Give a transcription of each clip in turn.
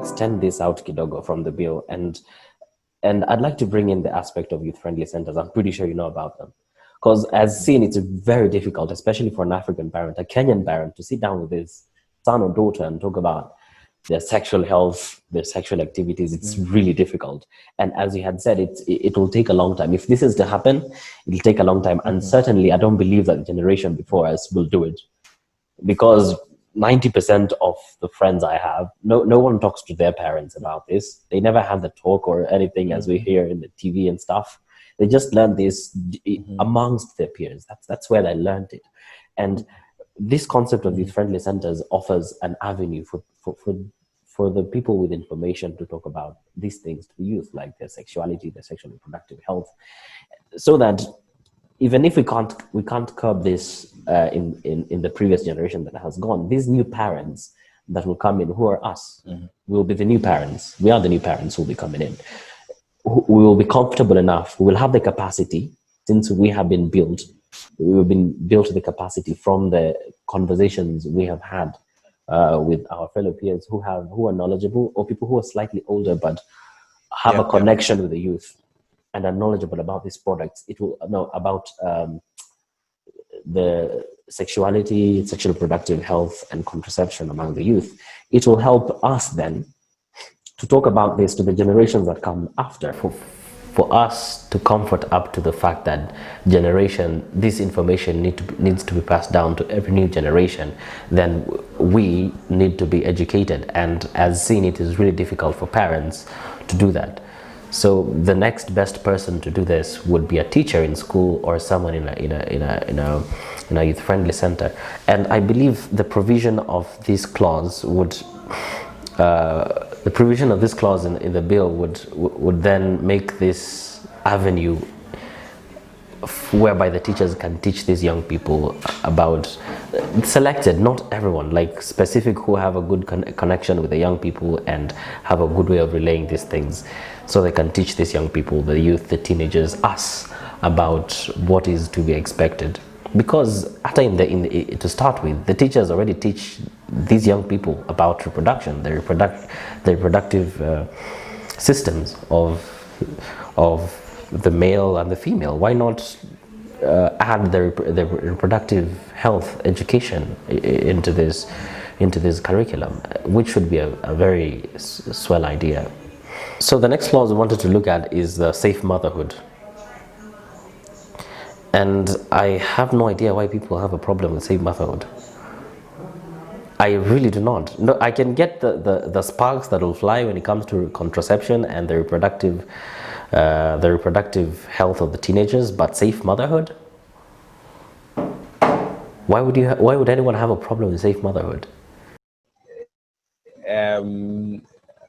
extend this out kidogo from the bill, and I'd like to bring in the aspect of youth-friendly centers. I'm pretty sure you know about them. Because as seen, it's very difficult, especially for an African parent, a Kenyan parent, to sit down with his son or daughter and talk about their sexual health, their sexual activities. It's really difficult. And as you had said, it will take a long time. If this is to happen, it'll take a long time. And certainly, I don't believe that the generation before us will do it. Because 90% of the friends I have, no one talks to their parents about this. They never had the talk or anything as we hear in the TV and stuff. They just learned this amongst their peers. That's where they learned it. And this concept of youth-friendly centers offers an avenue for the people with information to talk about these things to the youth, like their sexuality, their sexual and reproductive health, so that even if we can't curb this in the previous generation that has gone, these new parents that will come in, who are us, will be the new parents. We are the new parents who will be coming in. We will be comfortable enough. We will have the capacity, since we have been built. We've been built to the capacity from the conversations we have had with our fellow peers who are knowledgeable, or people who are slightly older but have a connection with the youth and are knowledgeable about these products. It will know about the sexuality, sexual reproductive health, and contraception among the youth. It will help us then to talk about this to the generations that come after. For us to comfort up to the fact that this information needs to be passed down to every new generation, then we need to be educated. And as seen, it is really difficult for parents to do that. So the next best person to do this would be a teacher in school or someone in a youth-friendly center. And I believe the provision of this clause would in the bill would then make this avenue whereby the teachers can teach these young people about selected, not everyone, like specific, who have a good connection with the young people and have a good way of relaying these things, so they can teach these young people, the youth, the teenagers, us, about what is to be expected. Because to start with, the teachers already teach these young people about reproduction, the reproductive systems of the male and the female. Why not add the reproductive health education into this curriculum, which should be a very swell idea. So the next clause we wanted to look at is the safe motherhood. And I have no idea why people have a problem with safe motherhood. I really do not. No, I can get the sparks that will fly when it comes to contraception and the reproductive health of the teenagers, but safe motherhood? Why would anyone have a problem with safe motherhood?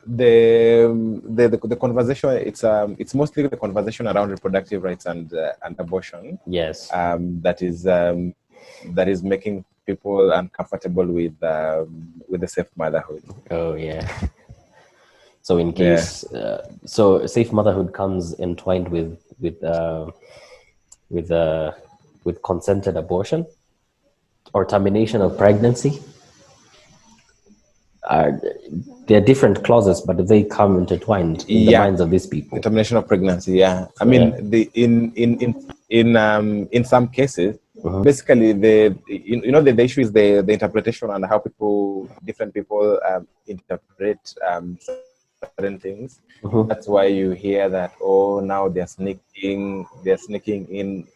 The conversation, it's mostly the conversation around reproductive rights and abortion. Yes. That is making people uncomfortable with the safe motherhood. Oh yeah. So in case, so safe motherhood comes entwined with consented abortion or termination of pregnancy. There are different clauses, but they come intertwined in the minds of these people. The termination of pregnancy, yeah. I mean, in some cases, basically the issue is the interpretation and how different people interpret certain things. That's why you hear that, oh, now they're sneaking in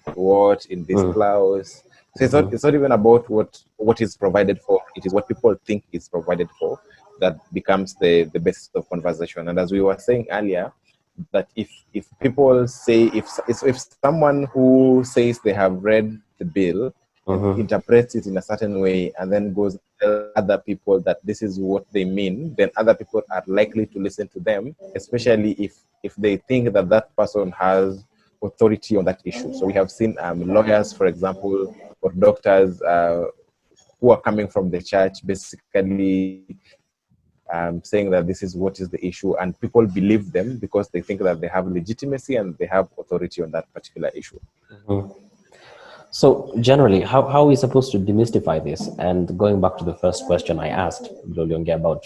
in this clause. So it's not even about what is provided for. It is what people think is provided for that becomes the basis of conversation. And as we were saying earlier, that if people say, if someone who says they have read the bill and interprets it in a certain way and then goes to tell other people that this is what they mean, then other people are likely to listen to them, especially if they think that that person has authority on that issue. So we have seen lawyers, for example, or doctors who are coming from the church, basically saying that this is what is the issue, and people believe them because they think that they have legitimacy and they have authority on that particular issue. So generally, how are we supposed to demystify this? And going back to the first question I asked Lolionge about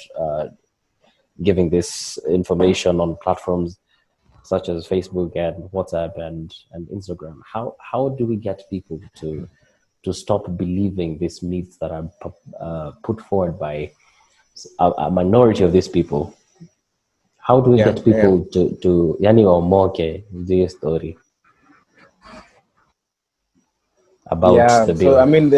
giving this information on platforms such as Facebook and WhatsApp and Instagram. How do we get people to stop believing these myths that are put forward by a minority of these people? How do we get people to yani wamoke this story about the So I bill? mean,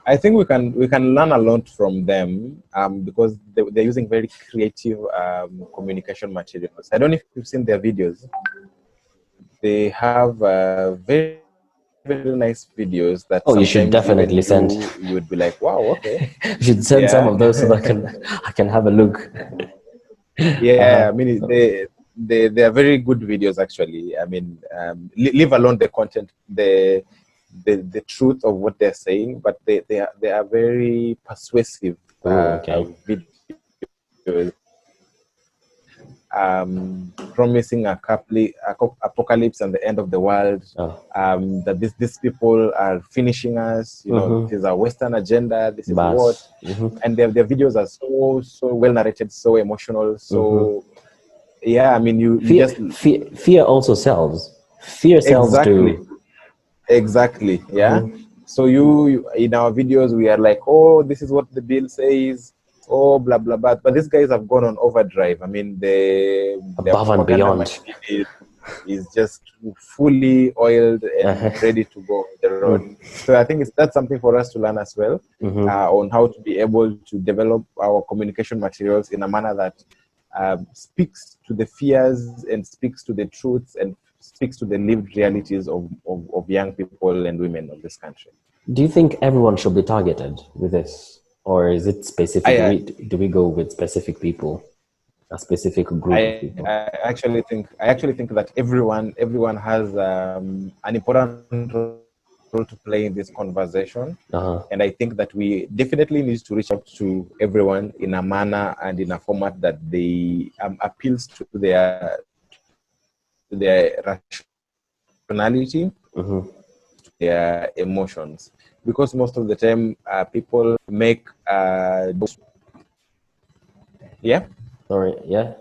I think we can learn a lot from them because they're using very creative communication materials. I don't know if you've seen their videos. They have very very nice videos that Oh, you should sometimes even definitely send. you would be like, wow, okay, You should send some yeah. of those so that I can have a look. Yeah, I mean, they are very good videos actually. I mean, leave alone the content, the truth of what they're saying, but they are very persuasive Oh, okay. videos, promising apocalypse and the end of the world. Oh. That these people are finishing us. You know, this is a Western agenda. This is what, and their videos are so well narrated, so emotional, so. Yeah, I mean, you just fear also sells. Fear sells too. Exactly. Yeah. So you in our videos we are like, oh, this is what the bill says. Oh, blah blah blah. But these guys have gone on overdrive. I mean, their Above and propaganda beyond. machine is just fully oiled and ready to go on the road. So I think that's something for us to learn as well on how to be able to develop our communication materials in a manner that speaks to the fears and speaks to the truths and speaks to the lived realities of young people and women of this country. Do you think everyone should be targeted with this? Or is it specific? Do we go with specific people? A specific group of people? I actually think that everyone has an important role to play in this conversation. And I think that we definitely need to reach out to everyone in a manner and in a format that they appeals to their rationality, to their emotions. Because most of the time, people make yeah. Sorry, yeah.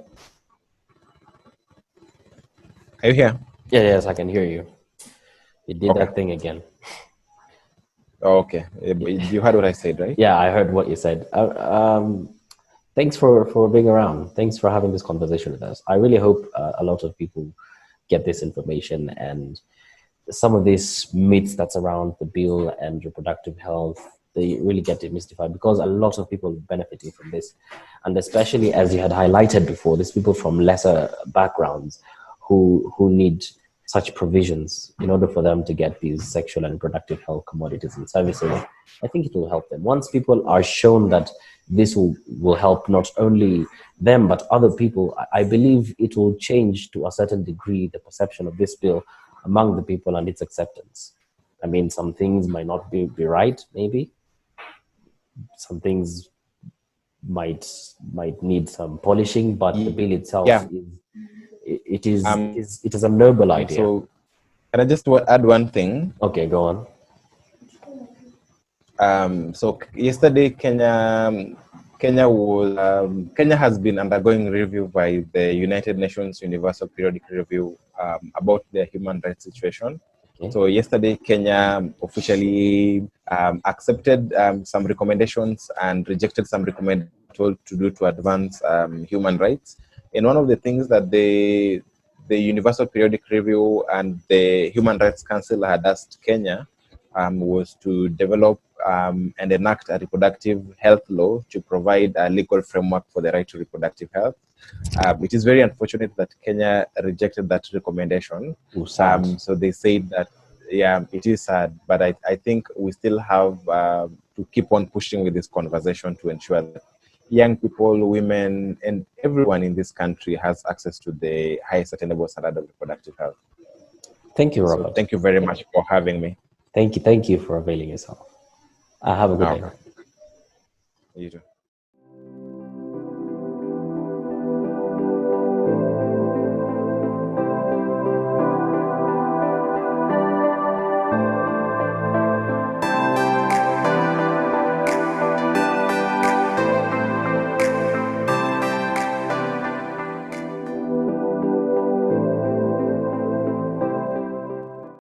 Are you here? Yeah, yes, I can hear you. You did that thing again. Okay, you heard what I said, right? Yeah, I heard what you said. Thanks for being around. Thanks for having this conversation with us. I really hope a lot of people get this information and some of these myths that's around the bill and reproductive health, they really get demystified because a lot of people are benefiting from this. And especially as you had highlighted before, these people from lesser backgrounds who need such provisions in order for them to get these sexual and reproductive health commodities and services. I think it will help them. Once people are shown that this will help not only them, but other people, I believe it will change to a certain degree the perception of this bill among the people and its acceptance. I mean, some things might not be right, maybe. Some things might need some polishing, but the bill itself is a noble idea. So can I just add one thing? Okay, go on. So yesterday, Kenya has been undergoing review by the United Nations Universal Periodic Review about their human rights situation. Okay. So yesterday, Kenya officially accepted some recommendations and rejected some recommendations to do to advance human rights. And one of the things that the Universal Periodic Review and the Human Rights Council had asked Kenya was to develop and enact a reproductive health law to provide a legal framework for the right to reproductive health. It is very unfortunate that Kenya rejected that recommendation. So they said that, yeah, it is sad, but I think we still have to keep on pushing with this conversation to ensure that young people, women, and everyone in this country has access to the highest attainable standard of reproductive health. Thank you, Robert. So thank you very much for having me. Thank you for availing yourself. Have a good day. You too.